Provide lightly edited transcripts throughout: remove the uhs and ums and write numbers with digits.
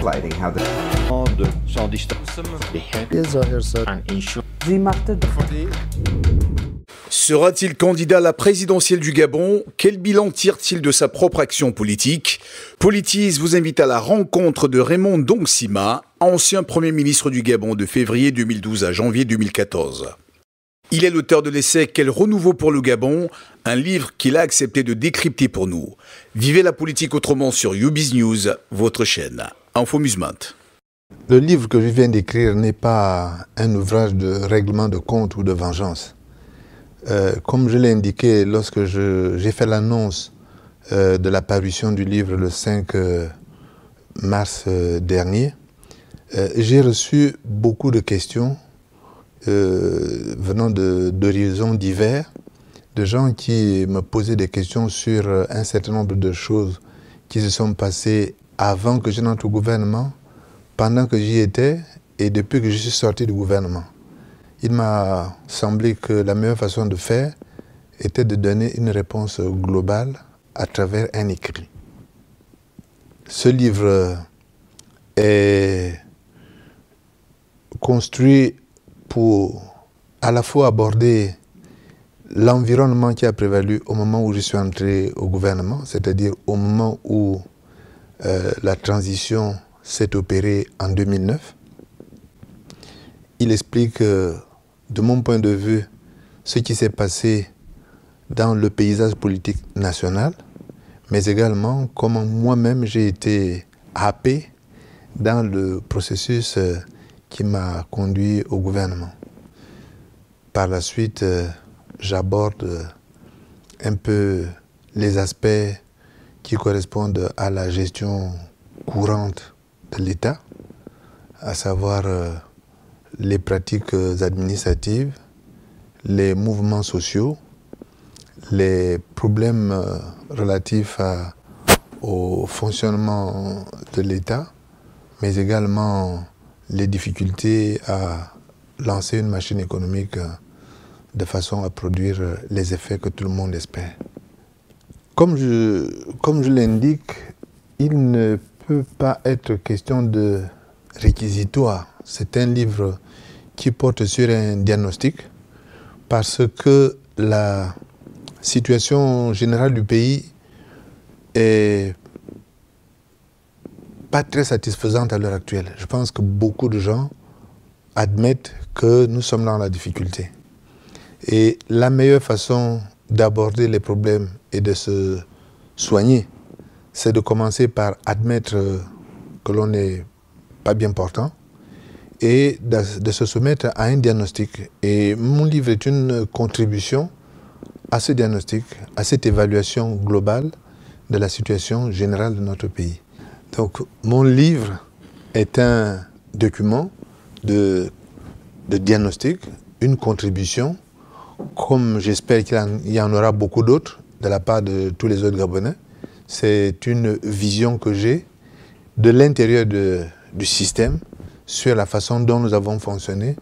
highlighting how the Sera-t-il candidat à la présidentielle du Gabon? Quel bilan tire-t-il de sa propre action politique? Politis vous invite à la rencontre de Raymond Dongsima, ancien Premier ministre du Gabon de février 2012 à janvier 2014. Il est l'auteur de l'essai « Quel renouveau pour le Gabon ?», un livre qu'il a accepté de décrypter pour nous. Vivez la politique autrement sur YouBiz News, votre chaîne. Info Musement. Le livre que je viens d'écrire n'est pas un ouvrage de règlement de compte ou de vengeance. Comme je l'ai indiqué lorsque j'ai fait l'annonce de la parution du livre le 5 mars dernier, j'ai reçu beaucoup de questions venant d'horizons divers, de gens qui me posaient des questions sur un certain nombre de choses qui se sont passées avant que je n'entre au gouvernement, pendant que j'y étais et depuis que je suis sorti du gouvernement. Il m'a semblé que la meilleure façon de faire était de donner une réponse globale à travers un écrit. Ce livre est construit pour à la fois aborder l'environnement qui a prévalu au moment où je suis entré au gouvernement, c'est-à-dire au moment où la transition s'est opérée en 2009. Il explique, de mon point de vue, ce qui s'est passé dans le paysage politique national, mais également comment moi-même j'ai été happé dans le processus qui m'a conduit au gouvernement. Par la suite, j'aborde un peu les aspects qui correspondent à la gestion courante de l'État, à savoir les pratiques administratives, les mouvements sociaux, les problèmes relatifs au fonctionnement de l'État, mais également les difficultés à lancer une machine économique de façon à produire les effets que tout le monde espère. Comme je l'indique, il ne peut pas être question de réquisitoire. C'est un livre qui porte sur un diagnostic parce que la situation générale du pays est pas très satisfaisante à l'heure actuelle. Je pense que beaucoup de gens admettent que nous sommes dans la difficulté. Et la meilleure façon d'aborder les problèmes et de se soigner, c'est de commencer par admettre que l'on n'est pas bien portant et de se soumettre à un diagnostic. Et mon livre est une contribution à ce diagnostic, à cette évaluation globale de la situation générale de notre pays. Donc mon livre est un document de diagnostic, une contribution, comme j'espère qu'il y en aura beaucoup d'autres de la part de tous les autres Gabonais. C'est une vision que j'ai de l'intérieur du système sur la façon dont nous avons fonctionné,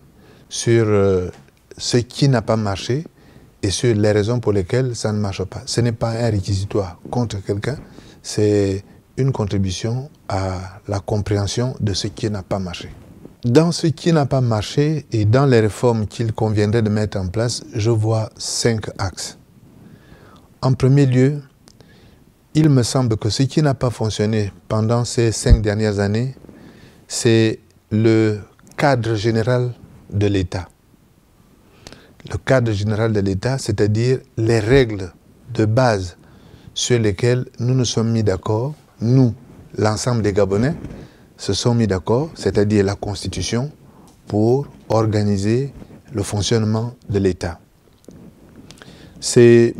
sur ce qui n'a pas marché et sur les raisons pour lesquelles ça ne marche pas. Ce n'est pas un réquisitoire contre quelqu'un, c'est une contribution à la compréhension de ce qui n'a pas marché. Dans ce qui n'a pas marché et dans les réformes qu'il conviendrait de mettre en place, je vois 5 axes. En premier lieu, il me semble que ce qui n'a pas fonctionné pendant ces 5 dernières années, c'est le cadre général de l'État. Le cadre général de l'État, c'est-à-dire les règles de base sur lesquelles nous nous sommes mis d'accord, nous, l'ensemble des Gabonais, se sont mis d'accord, c'est-à-dire la Constitution, pour organiser le fonctionnement de l'État. C'est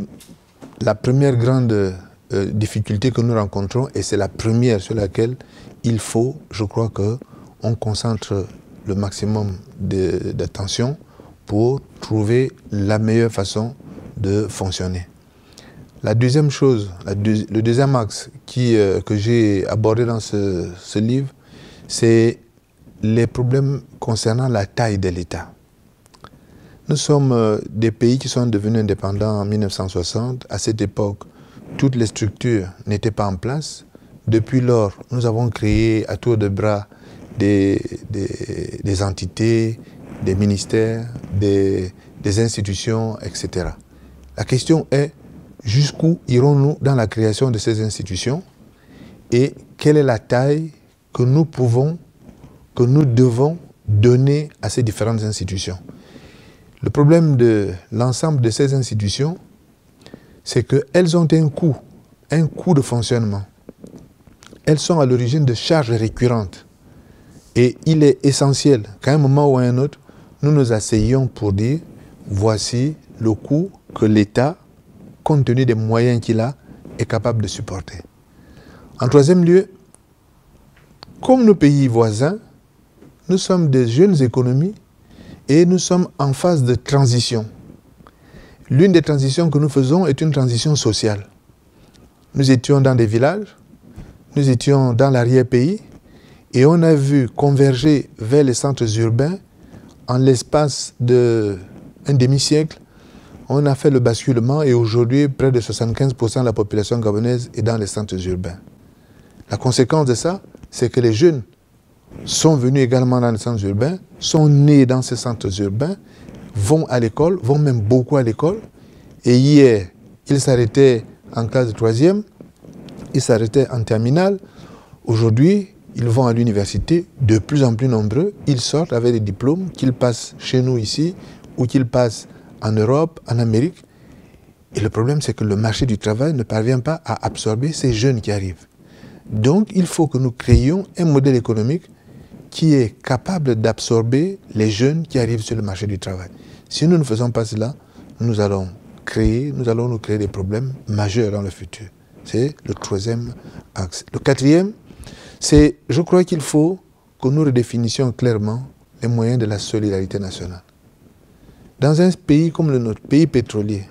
la première grande difficulté que nous rencontrons et c'est la première sur laquelle il faut, je crois, qu'on concentre le maximum d'attention pour trouver la meilleure façon de fonctionner. La deuxième chose, le deuxième axe que j'ai abordé dans ce livre, c'est les problèmes concernant la taille de l'État. Nous sommes des pays qui sont devenus indépendants en 1960. À cette époque, toutes les structures n'étaient pas en place. Depuis lors, nous avons créé à tour de bras des entités, des ministères, des institutions, etc. La question est, jusqu'où irons-nous dans la création de ces institutions et quelle est la taille que nous pouvons, que nous devons donner à ces différentes institutions. Le problème de l'ensemble de ces institutions, c'est qu'elles ont un coût de fonctionnement. Elles sont à l'origine de charges récurrentes. Et il est essentiel qu'à un moment ou à un autre, nous nous asseyions pour dire, voici le coût que l'État, compte tenu des moyens qu'il a, est capable de supporter. En troisième lieu, comme nos pays voisins, nous sommes des jeunes économies et nous sommes en phase de transition. L'une des transitions que nous faisons est une transition sociale. Nous étions dans des villages, nous étions dans l'arrière-pays et on a vu converger vers les centres urbains en l'espace d'un demi-siècle. On a fait le basculement et aujourd'hui, près de 75% de la population gabonaise est dans les centres urbains. La conséquence de ça, c'est que les jeunes sont venus également dans les centres urbains, sont nés dans ces centres urbains, vont à l'école, vont même beaucoup à l'école. Et hier, ils s'arrêtaient en classe de 3e, ils s'arrêtaient en terminale. Aujourd'hui, ils vont à l'université, de plus en plus nombreux. Ils sortent avec des diplômes, qu'ils passent chez nous ici, ou qu'ils passent en Europe, en Amérique. Et le problème, c'est que le marché du travail ne parvient pas à absorber ces jeunes qui arrivent. Donc, il faut que nous créions un modèle économique qui est capable d'absorber les jeunes qui arrivent sur le marché du travail. Si nous ne faisons pas cela, nous allons nous créer des problèmes majeurs dans le futur. C'est le troisième axe. Le quatrième, c'est, je crois qu'il faut que nous redéfinissions clairement les moyens de la solidarité nationale. Dans un pays comme le nôtre, pays pétrolier,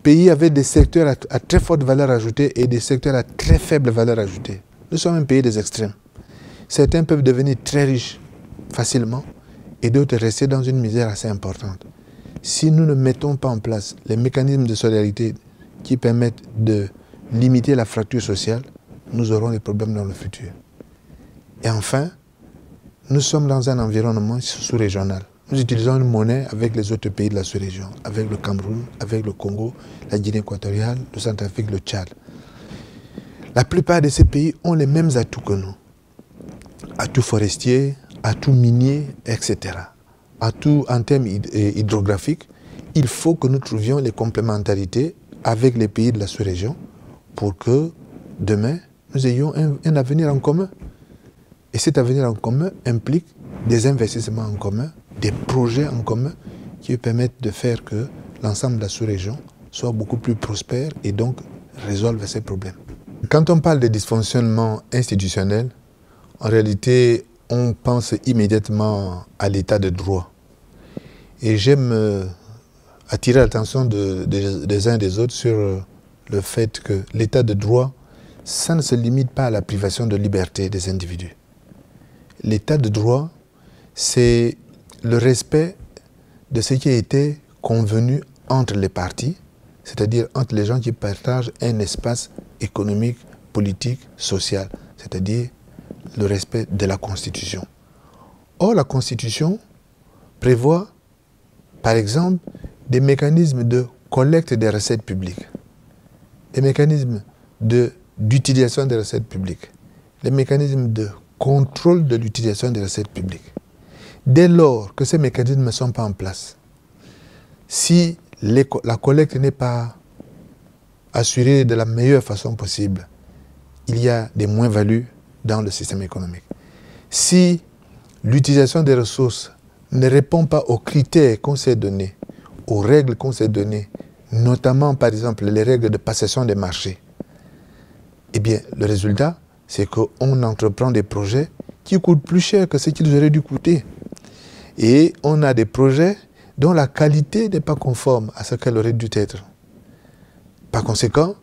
pays avec des secteurs à très forte valeur ajoutée et des secteurs à très faible valeur ajoutée, nous sommes un pays des extrêmes. Certains peuvent devenir très riches facilement et d'autres rester dans une misère assez importante. Si nous ne mettons pas en place les mécanismes de solidarité qui permettent de limiter la fracture sociale, nous aurons des problèmes dans le futur. Et enfin, nous sommes dans un environnement sous-régional. Nous utilisons une monnaie avec les autres pays de la sous-région, avec le Cameroun, avec le Congo, la Guinée équatoriale, le Centrafrique, le Tchad. La plupart de ces pays ont les mêmes atouts que nous. Atouts forestiers, atouts miniers, etc. Atouts en termes hydrographiques. Il faut que nous trouvions les complémentarités avec les pays de la sous-région pour que demain, nous ayons un avenir en commun. Et cet avenir en commun implique des investissements en commun, des projets en commun qui permettent de faire que l'ensemble de la sous-région soit beaucoup plus prospère et donc résolve ces problèmes. Quand on parle de dysfonctionnement institutionnel, en réalité, on pense immédiatement à l'état de droit. Et j'aime attirer l'attention des uns et des autres sur le fait que l'état de droit, ça ne se limite pas à la privation de liberté des individus. L'état de droit, c'est le respect de ce qui a été convenu entre les parties, c'est-à-dire entre les gens qui partagent un espace économique, politique, social, c'est-à-dire le respect de la Constitution. Or, la Constitution prévoit, par exemple, des mécanismes de collecte des recettes publiques, des mécanismes d'utilisation des recettes publiques, des mécanismes de contrôle de l'utilisation des recettes publiques. Dès lors que ces mécanismes ne sont pas en place, si la collecte n'est pas assurée de la meilleure façon possible, il y a des moins-values dans le système économique. Si l'utilisation des ressources ne répond pas aux critères qu'on s'est donnés, aux règles qu'on s'est données, notamment par exemple les règles de passation des marchés, eh bien le résultat, c'est qu'on entreprend des projets qui coûtent plus cher que ce qu'ils auraient dû coûter. Et on a des projets dont la qualité n'est pas conforme à ce qu'elle aurait dû être. Par conséquent,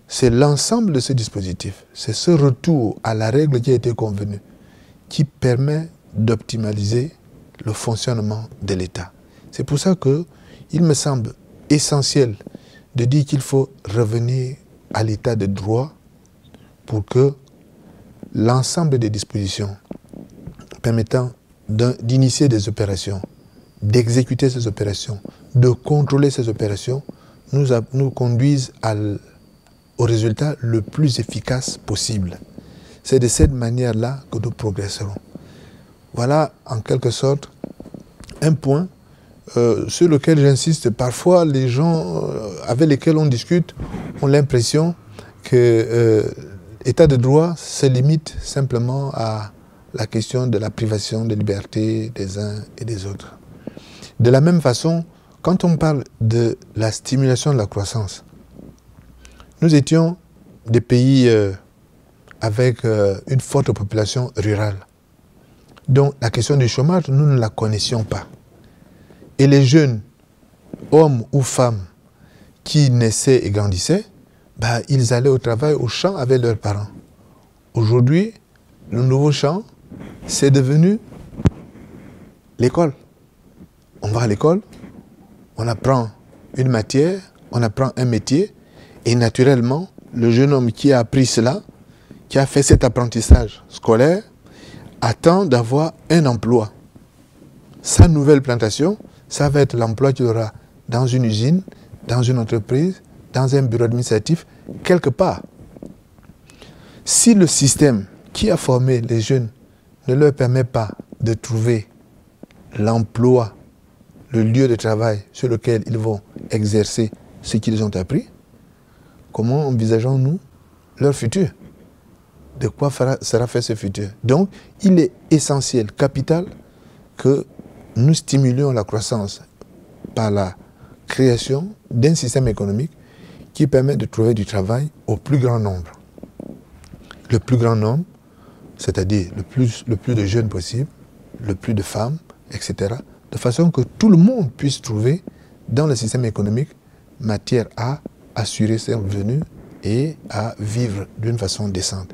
c'est l'ensemble de ce dispositif, c'est ce retour à la règle qui a été convenue qui permet d'optimaliser le fonctionnement de l'État. C'est pour ça qu'il me semble essentiel de dire qu'il faut revenir à l'état de droit pour que l'ensemble des dispositions permettant d'initier des opérations, d'exécuter ces opérations, de contrôler ces opérations, nous conduisent au résultat le plus efficace possible. C'est de cette manière-là que nous progresserons. Voilà, en quelque sorte, un point sur lequel j'insiste. Parfois, les gens avec lesquels on discute ont l'impression que l'état de droit se limite simplement à la question de la privation de liberté des uns et des autres. De la même façon, quand on parle de la stimulation de la croissance, nous étions des pays avec une forte population rurale. Donc la question du chômage, nous ne la connaissions pas. Et les jeunes, hommes ou femmes, qui naissaient et grandissaient, ils allaient au travail, au champ avec leurs parents. Aujourd'hui, le nouveau champ, c'est devenu l'école. On va à l'école, on apprend une matière, on apprend un métier, et naturellement, le jeune homme qui a appris cela, qui a fait cet apprentissage scolaire, attend d'avoir un emploi. Sa nouvelle plantation, ça va être l'emploi qu'il aura dans une usine, dans une entreprise, dans un bureau administratif, quelque part. Si le système qui a formé les jeunes ne leur permet pas de trouver l'emploi, le lieu de travail sur lequel ils vont exercer ce qu'ils ont appris, comment envisageons-nous leur futur? De quoi sera fait ce futur? Donc, il est essentiel, capital, que nous stimulions la croissance par la création d'un système économique qui permet de trouver du travail au plus grand nombre. Le plus grand nombre, c'est-à-dire le plus de jeunes possible, le plus de femmes, etc., de façon que tout le monde puisse trouver dans le système économique matière à assurer ses revenus et à vivre d'une façon décente.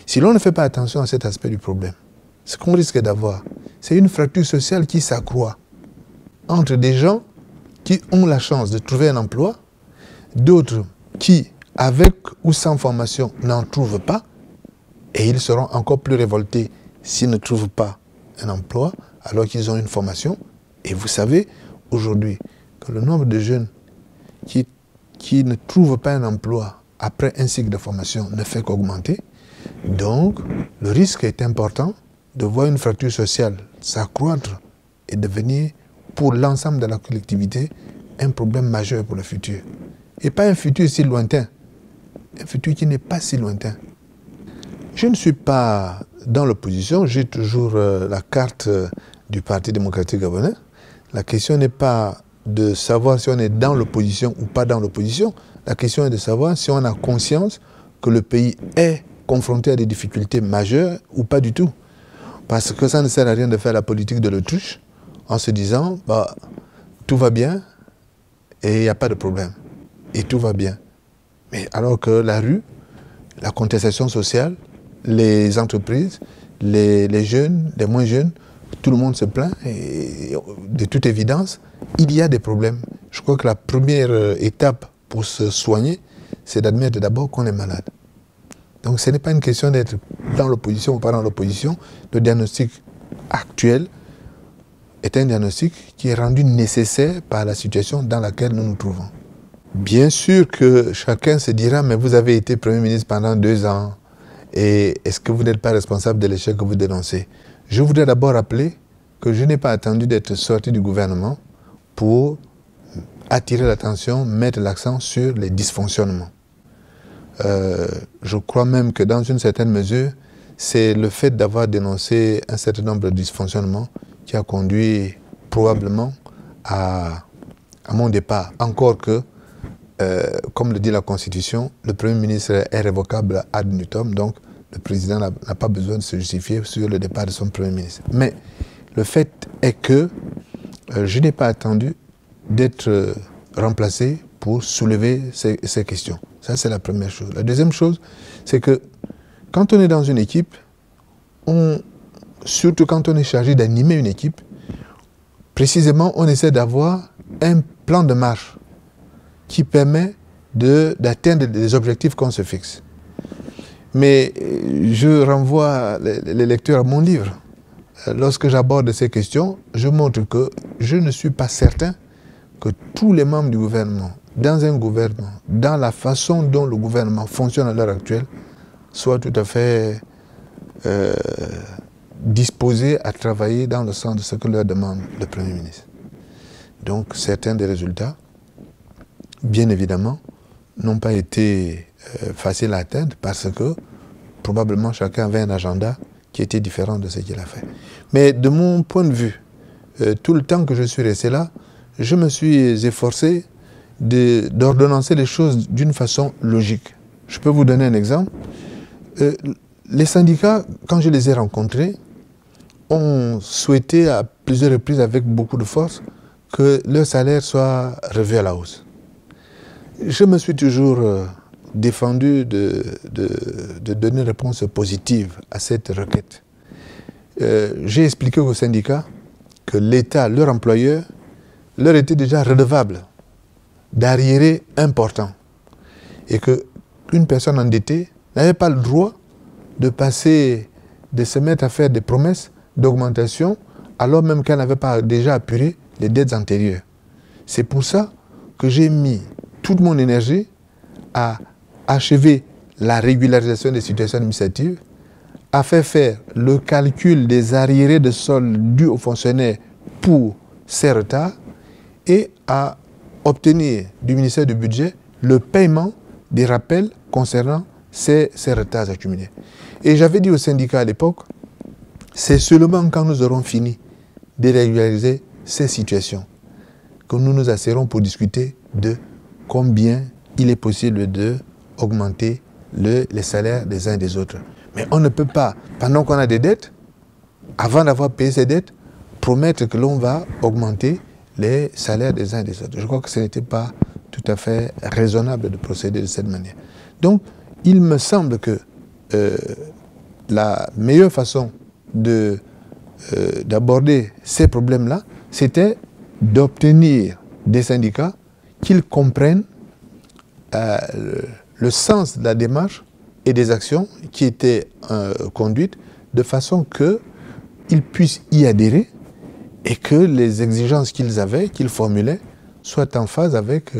Si l'on ne fait pas attention à cet aspect du problème, ce qu'on risque d'avoir, c'est une fracture sociale qui s'accroît entre des gens qui ont la chance de trouver un emploi, d'autres qui, avec ou sans formation, n'en trouvent pas, et ils seront encore plus révoltés s'ils ne trouvent pas un emploi alors qu'ils ont une formation. Et vous savez, aujourd'hui, que le nombre de jeunes qui ne trouvent pas un emploi après un cycle de formation ne fait qu'augmenter. Donc, le risque est important de voir une fracture sociale s'accroître et devenir, pour l'ensemble de la collectivité, un problème majeur pour le futur. Et pas un futur si lointain, un futur qui n'est pas si lointain. Je ne suis pas dans l'opposition, j'ai toujours la carte du Parti démocratique gabonais. La question n'est pas de savoir si on est dans l'opposition ou pas dans l'opposition. La question est de savoir si on a conscience que le pays est confronté à des difficultés majeures ou pas du tout. Parce que ça ne sert à rien de faire la politique de l'autruche en se disant tout va bien et il n'y a pas de problème. Et tout va bien. Mais alors que la rue, la contestation sociale, les entreprises, les jeunes, les moins jeunes, tout le monde se plaint et de toute évidence, il y a des problèmes. Je crois que la première étape pour se soigner, c'est d'admettre d'abord qu'on est malade. Donc ce n'est pas une question d'être dans l'opposition ou pas dans l'opposition. Le diagnostic actuel est un diagnostic qui est rendu nécessaire par la situation dans laquelle nous nous trouvons. Bien sûr que chacun se dira, mais vous avez été Premier ministre pendant 2 ans, et est-ce que vous n'êtes pas responsable de l'échec que vous dénoncez? Je voudrais d'abord rappeler que je n'ai pas attendu d'être sorti du gouvernement pour attirer l'attention, mettre l'accent sur les dysfonctionnements. Je crois même que dans une certaine mesure, c'est le fait d'avoir dénoncé un certain nombre de dysfonctionnements qui a conduit probablement à mon départ. Encore que, comme le dit la Constitution, le Premier ministre est révocable ad nutum, donc le président n'a pas besoin de se justifier sur le départ de son Premier ministre. Mais le fait est que je n'ai pas attendu d'être remplacé pour soulever ces questions. Ça, c'est la première chose. La deuxième chose, c'est que quand on est dans une équipe, surtout quand on est chargé d'animer une équipe, précisément, on essaie d'avoir un plan de marche qui permet d'atteindre les objectifs qu'on se fixe. Mais je renvoie les lecteurs à mon livre. Lorsque j'aborde ces questions, je montre que je ne suis pas certain que tous les membres du gouvernement, dans un gouvernement, dans la façon dont le gouvernement fonctionne à l'heure actuelle, soient tout à fait disposés à travailler dans le sens de ce que leur demande le Premier ministre. Donc certains des résultats, bien évidemment, n'ont pas été faciles à atteindre parce que probablement chacun avait un agenda qui était différent de ce qu'il a fait. Mais de mon point de vue, tout le temps que je suis resté là, je me suis efforcé d'ordonnancer les choses d'une façon logique. Je peux vous donner un exemple. Les syndicats, quand je les ai rencontrés, ont souhaité à plusieurs reprises avec beaucoup de force que leur salaire soit revu à la hausse. Je me suis toujours défendu de donner une réponse positive à cette requête. J'ai expliqué aux syndicats que l'État, leur employeur, leur était déjà redevable d'arriérés importants et qu'une personne endettée n'avait pas le droit de se mettre à faire des promesses d'augmentation alors même qu'elle n'avait pas déjà apuré les dettes antérieures. C'est pour ça que j'ai mis toute mon énergie à achever la régularisation des situations administratives, à faire le calcul des arriérés de solde dus aux fonctionnaires pour ces retards et à obtenir du ministère du Budget le paiement des rappels concernant ces retards accumulés. Et j'avais dit aux syndicats à l'époque, c'est seulement quand nous aurons fini de régulariser ces situations que nous nous asserrons pour discuter de combien il est possible d'augmenter les salaires des uns et des autres. Mais on ne peut pas, pendant qu'on a des dettes, avant d'avoir payé ces dettes, promettre que l'on va augmenter les salaires des uns et des autres. Je crois que ce n'était pas tout à fait raisonnable de procéder de cette manière. Donc, il me semble que la meilleure façon d'aborder ces problèmes-là, c'était d'obtenir des syndicats qu'ils comprennent le sens de la démarche et des actions qui étaient conduites de façon qu'ils puissent y adhérer et que les exigences qu'ils formulaient, soient en phase avec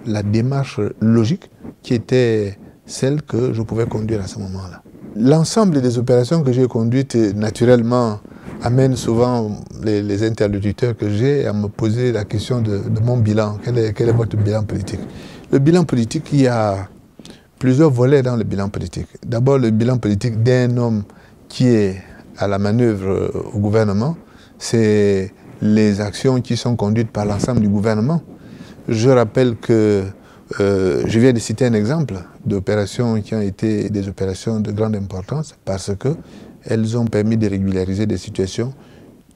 la démarche logique qui était celle que je pouvais conduire à ce moment-là. L'ensemble des opérations que j'ai conduites, naturellement, amène souvent les interlocuteurs que j'ai à me poser la question de mon bilan. Quel est votre bilan politique? Le bilan politique, il y a plusieurs volets dans le bilan politique. D'abord, le bilan politique d'un homme qui est à la manœuvre au gouvernement, c'est les actions qui sont conduites par l'ensemble du gouvernement. Je rappelle que je viens de citer un exemple d'opérations qui ont été des opérations de grande importance parce qu'elles ont permis de régulariser des situations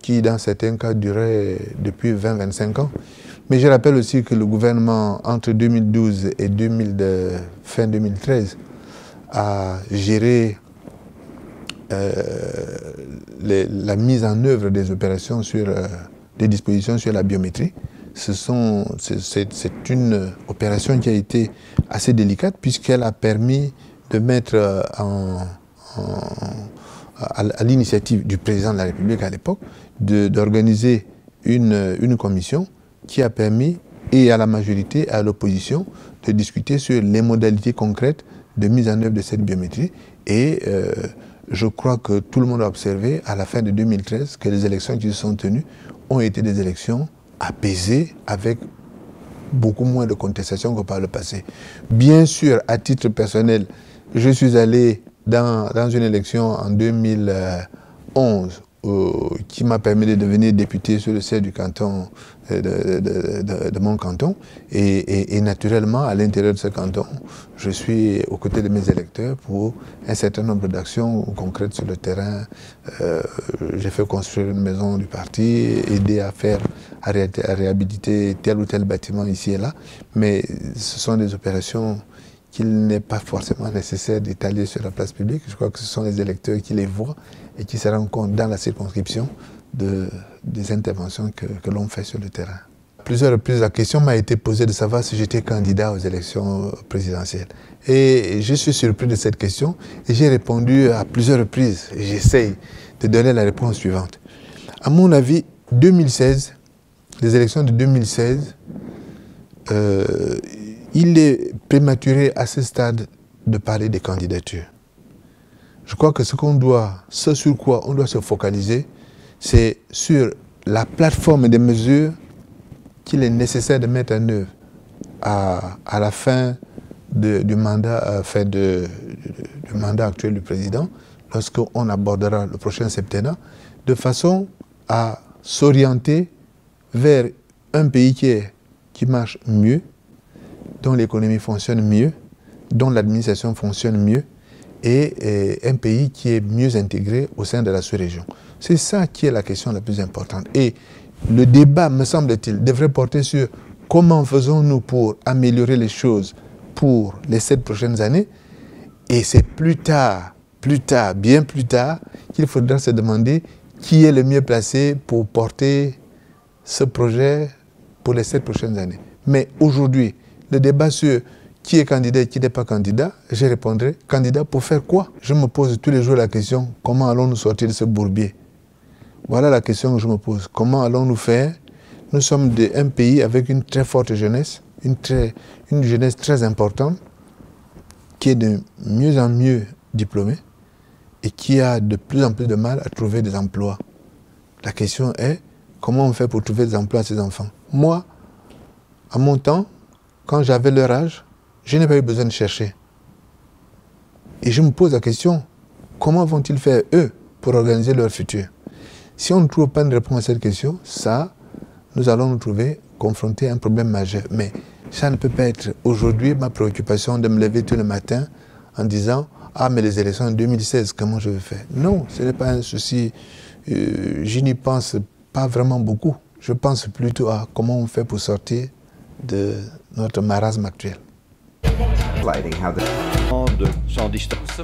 qui, dans certains cas, duraient depuis 20-25 ans. Mais je rappelle aussi que le gouvernement, entre 2012 et fin 2013, a géré la mise en œuvre des opérations des dispositions sur la biométrie. C'est une opération qui a été assez délicate puisqu'elle a permis de mettre à l'initiative du président de la République à l'époque d'organiser une commission qui a permis, et à la majorité et à l'opposition, de discuter sur les modalités concrètes de mise en œuvre de cette biométrie. Et je crois que tout le monde a observé à la fin de 2013 que les élections qui se sont tenues ont été des élections apaisées avec beaucoup moins de contestations que par le passé. Bien sûr, à titre personnel, je suis allé dans une élection en 2011 qui m'a permis de devenir député sur le siège du canton de mon canton. Et naturellement, à l'intérieur de ce canton, je suis aux côtés de mes électeurs pour un certain nombre d'actions concrètes sur le terrain. J'ai fait construire une maison du parti, aider à réhabiliter tel ou tel bâtiment ici et là. Mais ce sont des opérations qu'il n'est pas forcément nécessaire d'étaler sur la place publique. Je crois que ce sont les électeurs qui les voient et qui se rendent compte dans la circonscription des interventions que l'on fait sur le terrain. plusieurs reprises, la question m'a été posée de savoir si j'étais candidat aux élections présidentielles. Et je suis surpris de cette question et j'ai répondu à plusieurs reprises. Et j'essaye de donner la réponse suivante. À mon avis, 2016, les élections de 2016, il est prématuré à ce stade de parler des candidatures. Je crois que ce sur quoi on doit se focaliser, c'est sur la plateforme des mesures qu'il est nécessaire de mettre en œuvre à la fin du mandat actuel du président, lorsqu'on abordera le prochain septennat, de façon à s'orienter vers un pays qui marche mieux, dont l'économie fonctionne mieux, dont l'administration fonctionne mieux, et un pays qui est mieux intégré au sein de la sous-région. C'est ça qui est la question la plus importante. Et le débat, me semble-t-il, devrait porter sur comment faisons-nous pour améliorer les choses pour les 7 prochaines années. Et c'est plus tard, bien plus tard, qu'il faudra se demander qui est le mieux placé pour porter ce projet pour les 7 prochaines années. Mais aujourd'hui, le débat sur qui est candidat et qui n'est pas candidat, je répondrai, candidat pour faire quoi? Je me pose tous les jours la question, comment allons-nous sortir de ce bourbier? Voilà la question que je me pose. Comment allons-nous faire? Nous sommes un pays avec une très forte jeunesse, une jeunesse très importante, qui est de mieux en mieux diplômée et qui a de plus en plus de mal à trouver des emplois. La question est, comment on fait pour trouver des emplois à ces enfants? Moi, à mon temps, quand j'avais leur âge, je n'ai pas eu besoin de chercher. Et je me pose la question, comment vont-ils faire, eux, pour organiser leur futur? Si on ne trouve pas une réponse à cette question, nous allons nous trouver confrontés à un problème majeur. Mais ça ne peut pas être aujourd'hui ma préoccupation de me lever tous les matins en disant « Ah, mais les élections en 2016, comment je vais faire ?» Non, ce n'est pas un souci. Je n'y pense pas vraiment beaucoup. Je pense plutôt à comment on fait pour sortir de notre marasme actuel. de sans distance.